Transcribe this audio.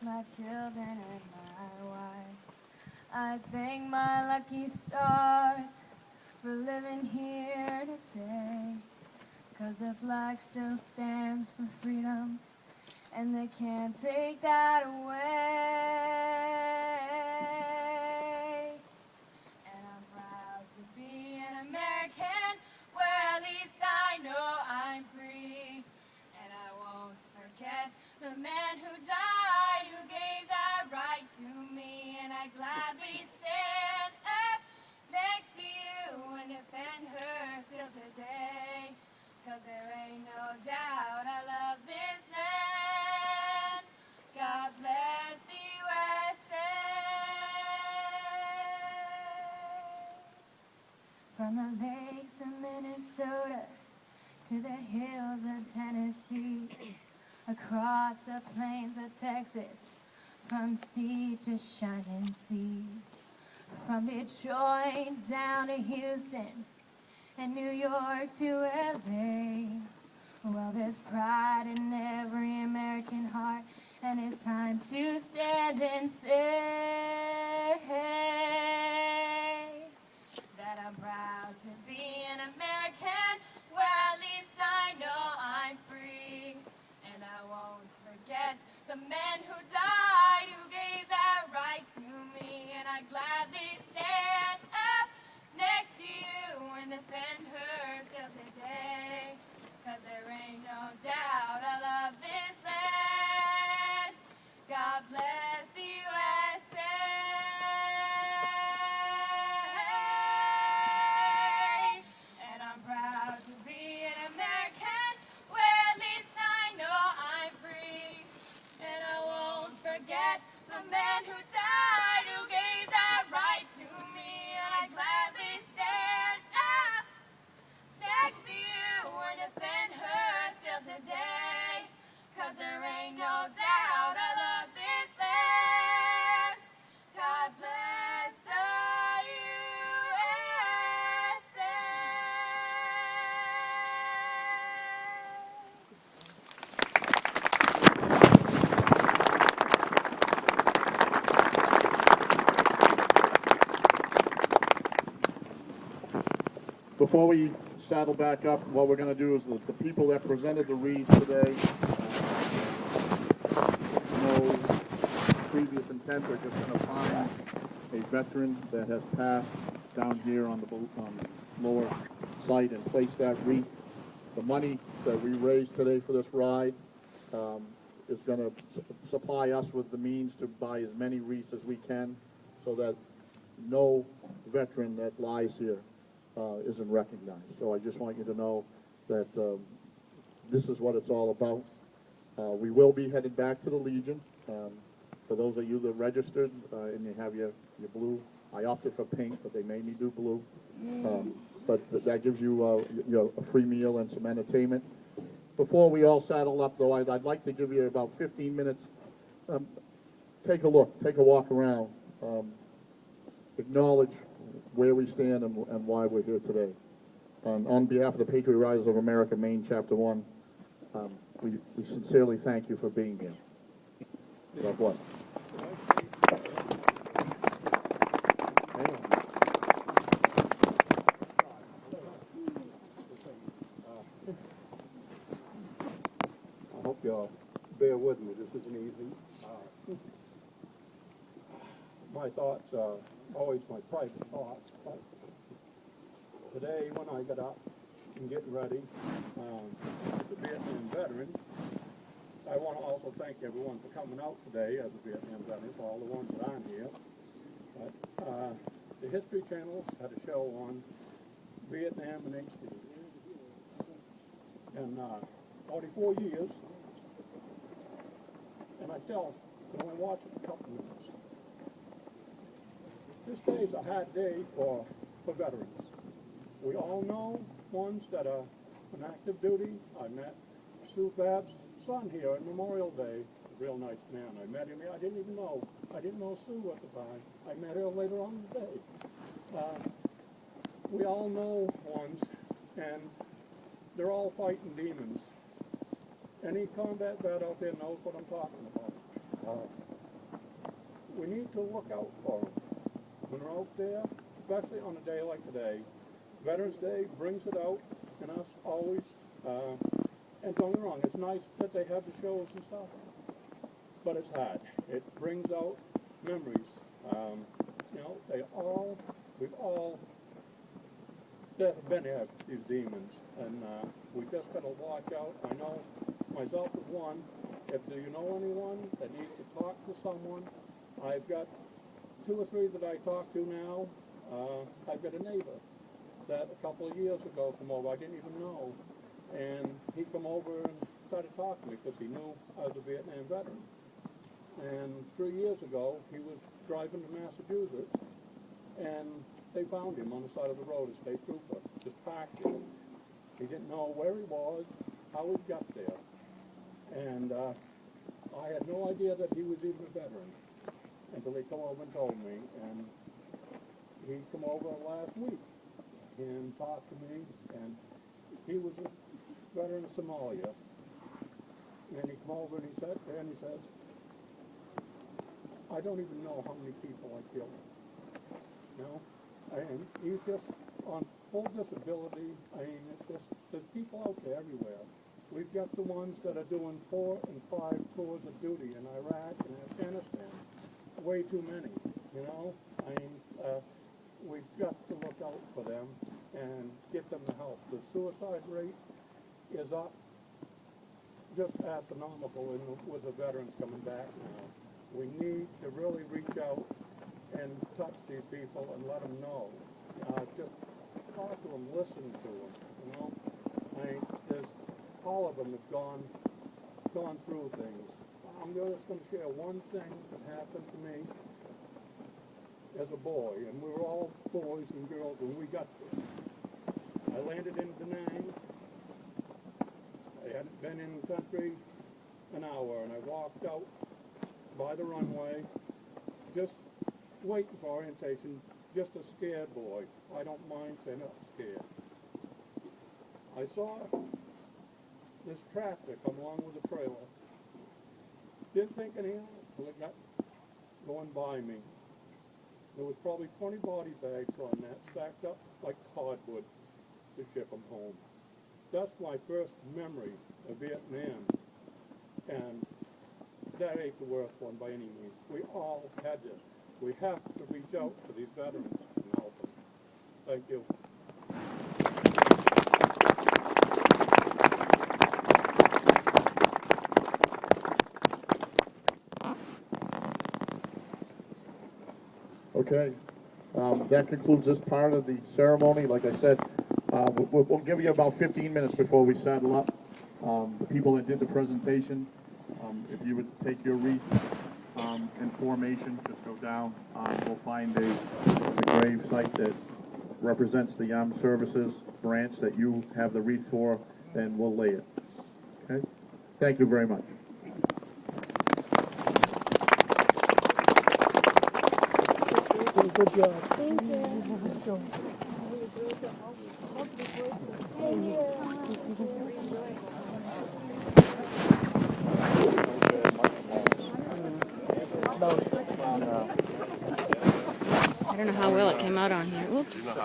my children and my wife. I thank my lucky stars for living here today, 'cause the flag still stands for freedom, and they can't take that away. And I'm proud to be an American, where at least I know I'm free. And I won't forget the man who died, who gave that right to me. And I gladly stand up next to you and defend her still today. 'Cause there ain't no doubt I love this land. God bless the USA. From the lakes of Minnesota to the hills of Tennessee, across the plains of Texas, from sea to shining sea, from Detroit down to Houston, and New York to LA. Well, there's pride in every American heart, and it's time to stand and say that I'm proud to be an American, where at least I know I'm free. And I won't forget the men who died, who gave that right to me. And I gladly stand up next to you and defend her still today. 'Cause there ain't no doubt I love this land. God bless the USA. And I'm proud to be an American, where at least I know I'm free. And I won't forget the man who died, who gave that right to me. And I gladly stand up next to you and defend her still today. 'Cause there ain't no doubt I love this land. God bless the USA. Before we saddle back up, what we're going to do is the people that presented the wreath today, no previous intent, we're just going to find a veteran that has passed down here on the lower site and place that wreath. The money that we raised today for this ride is going to supply us with the means to buy as many wreaths as we can, so that no veteran that lies here isn't recognized. So I just want you to know that this is what it's all about. We will be headed back to the Legion. For those of you that registered and you have your blue, I opted for pink, but they made me do blue. But that gives you a free meal and some entertainment. Before we all saddle up, though, I'd like to give you about 15 minutes. Take a look, take a walk around, acknowledge where we stand and why we're here today. On behalf of the Patriot Riders of America, Maine, Chapter 1, we sincerely thank you for being here. God bless. I hope y'all bear with me. This isn't easy. My thoughts are always my private thoughts, but today when I got up and getting ready to be a Vietnam veteran, I want to also thank everyone for coming out today as a Vietnam veteran, for all the ones that aren't here. But the History Channel had a show on Vietnam in HD. And 44 years, and I still can only watch it a couple minutes. This day is a hard day for veterans. We all know ones that are on active duty. I met Sue Babb's son here on Memorial Day, a real nice man. I met him here. I didn't know Sue at the time. I met her later on in the day. We all know ones, and they're all fighting demons. Any combat vet out there knows what I'm talking about. we need to look out for them. When they're out there, especially on a day like today, Veterans Day brings it out, and us always, and don't get me wrong, it's nice that they have the shows and stuff, but it's hard. It brings out memories. You know, we've all been at these demons, and we just got to watch out. I know myself as one. If you know anyone that needs to talk to someone, I've got 2 or 3 that I talk to now. I've got a neighbor that a couple of years ago come over. I didn't even know, and he come over and started talking to me because he knew I was a Vietnam veteran. And 3 years ago, he was driving to Massachusetts, and they found him on the side of the road, a state trooper, just parked there. He didn't know where he was, how he got there. And I had no idea that he was even a veteran until he come over and told me. And he come over last week and talked to me, and he was a veteran of Somalia. And he come over and he said, I don't even know how many people I killed. You know? And he's just on full disability. I mean, it's just, there's people out there everywhere. We've got the ones that are doing 4 and 5 tours of duty in Iraq and Afghanistan. Way too many, you know? I mean, we've got to look out for them and get them the help. The suicide rate is up just astronomical with the veterans coming back now. We need to really reach out and touch these people and let them know. Just talk to them, listen to them, you know? All of them have gone through things. I'm just going to share one thing that happened to me as a boy, and we were all boys and girls when we got there. I landed in Da Nang. I hadn't been in the country an hour, and I walked out by the runway, just waiting for orientation, just a scared boy. I don't mind saying I'm scared. I saw this tractor come along with a trailer. Didn't think anything of it until it got going by me. There was probably 20 body bags on that, stacked up like cardboard to ship them home. That's my first memory of Vietnam, and that ain't the worst one by any means. We all had this. We have to reach out to these veterans and help them. Thank you. Okay, that concludes this part of the ceremony. Like I said, we'll give you about 15 minutes before we saddle up. The people that did the presentation, if you would take your wreath in formation, just go down. We'll find a grave site that represents the Armed Services branch that you have the wreath for, and we'll lay it. Okay? Thank you very much. Good job. Thank you. I don't know how well it came out on here. Oops.